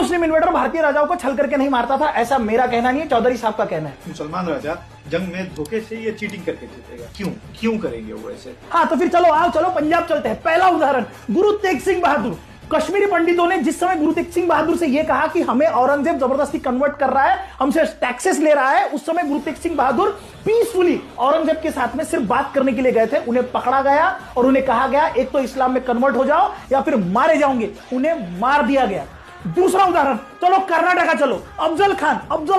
मुस्लिम invader भारतीय राजाओं को छल करके नहीं मारता था, ऐसा मेरा कहना नहीं है, चौधरी साहब का कहना है। मुसलमान राजा जंग में धोखे से या चीटिंग करके जीतेगा, क्यों करेंगे वो ऐसे? हाँ तो फिर चलो पंजाब चलते हैं। पहला उदाहरण गुरु तेग सिंह बहादुर। कश्मीरी पंडितों ने जिस समय गुरु तेग सिंह बहादुर से यह कहा कि हमें औरंगजेब जबरदस्ती कन्वर्ट कर रहा है, हमसे टैक्सेस ले रहा है, उस समय गुरु तेग सिंह बहादुर पीसफुली औरंगजेब के साथ में सिर्फ बात करने के लिए गए थे। उन्हें पकड़ा गया और उन्हें कहा गया एक तो इस्लाम में कन्वर्ट हो जाओ या फिर मारे जाओगे। उन्हें मार दिया गया। दूसरा उदाहरण चलो कर्नाटका चलो। अफजल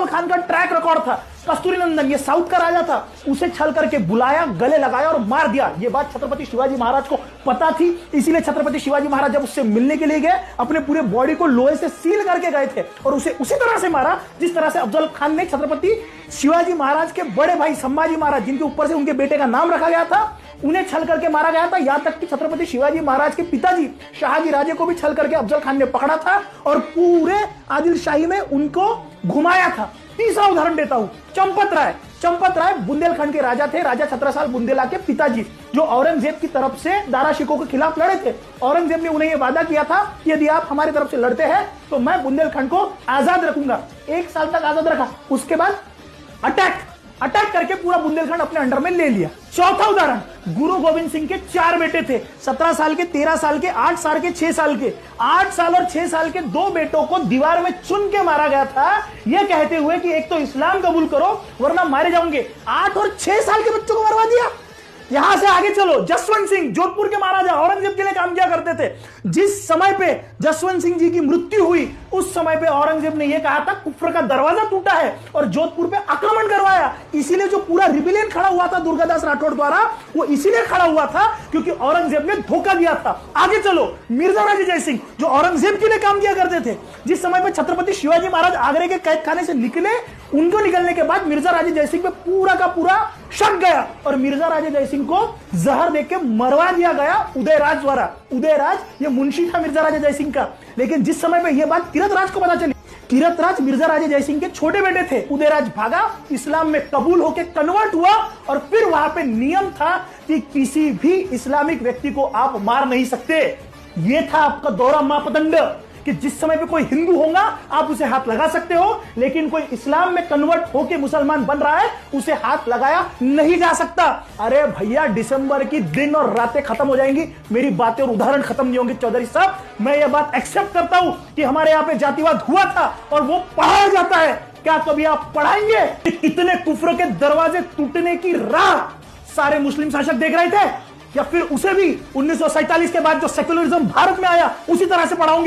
खान का ट्रैक रिकॉर्ड था। कस्तूरी नंदन ये साउथ का राजा था, उसे छल करके बुलाया, गले लगाया और मार दिया। ये बात छत्रपति शिवाजी महाराज को पता थी, इसीलिए छत्रपति शिवाजी महाराज जब उससे मिलने के लिए गए अपने पूरे बॉडी को लोहे से सील करके गए थे और उसे उसी तरह से मारा जिस तरह से अफजल खान ने छत्रपति शिवाजी महाराज के बड़े भाई संभाजी महाराज, जिनके ऊपर से उनके बेटे का नाम रखा गया था, उन्हें छल करके मारा गया था। यहां तक कि छत्रपति शिवाजी महाराज के पिताजी शाहजी राजे को भी छल करके अफजल खान ने पकड़ा था और पूरे आदिल शाही में उनको घुमाया था। तीसरा उदाहरण देता हूं, चंपत राय बुंदेलखंड के राजा थे, राजा छत्रसाल बुंदेला के पिताजी, जो औरंगजेब की तरफ से दारा शिकोह के खिलाफ लड़े थे। औरंगजेब ने उन्हें यह वादा किया था कि यदि आप हमारी तरफ से लड़ते हैं तो मैं बुंदेलखंड को आजाद रखूंगा। 1 साल तक आजाद रखा, उसके बाद अटैक करके पूरा बुंदेलखंड अपने अंडर में ले लिया। चौथा उदाहरण गुरु गोविंद सिंह के 4 बेटे थे, 17 साल के, 13 साल के, 8 साल के, 6 साल के। 8 साल और 6 साल के 2 बेटों को दीवार में चुन के मारा गया था, यह कहते हुए कि एक तो इस्लाम कबूल करो वरना मारे जाओगे। 8 और 6 साल के बच्चों को मरवा दिया। यहां से आगे चलो, जसवंत सिंह जोधपुर के महाराजा औरंगजेब के लिए काम किया करते थे। जिस समय पे जसवंत सिंह जी की मृत्यु हुई उस समय पे औरंगजेब ने यह कहा था कुफ्र का दरवाजा टूटा है और जोधपुर पे आक्रमण करवाया। इसीलिए जो पूरा रिबिलियन खड़ा हुआ था दुर्गादास राठौड़ द्वारा, वो इसीलिए खड़ा हुआ था क्योंकि औरंगजेब ने धोखा दिया था। आगे चलो, मिर्जा राजे जयसिंह जो औरंगजेब के लिए काम किया करते थे। जिस समय पे छत्रपति शिवाजी महाराज आगरे के कैद खाने से निकले, उनको निकलने के बाद मिर्जा राजे जयसिंह पे पूरा का पूरा शक गया और मिर्जा राजे जयसिंह को जहर देके मरवा दिया गया उदयराज द्वारा। उदयराज ये मुंशी था मिर्जा राजे जयसिंह का, लेकिन जिस समय पे यह बात किरतराज को पता चली, किरतराज मिर्जा राजे जयसिंह के छोटे बेटे थे। उदयराज भागा, इस्लाम में कबूल होकर कन्वर्ट हुआ और फिर वहां पे नियम था कि किसी भी इस्लामिक व्यक्ति को आप मार नहीं सकते। यह था आपका दोहरा मापदंड कि जिस समय पे कोई हिंदू होगा आप उसे हाथ लगा सकते हो, लेकिन कोई इस्लाम में कन्वर्ट होके मुसलमान बन रहा है उसे हाथ लगाया नहीं जा सकता। अरे भैया, दिसंबर की दिन और रातें खत्म हो जाएंगी, मेरी बातें और उदाहरण खत्म नहीं होंगे। चौधरी साहब, मैं ये बात एक्सेप्ट करता हूं कि हमारे यहाँ पे जातिवाद हुआ था और वो पढ़ाया जाता है। क्या कभी आप पढ़ाएंगे इतने कुफ्र के दरवाजे टूटने की राह सारे मुस्लिम शासक देख रहे थे, या फिर उसे भी 1947 के बाद जो सेक्युलरिज्म भारत में आया उसी तरह से पढ़ाओगे?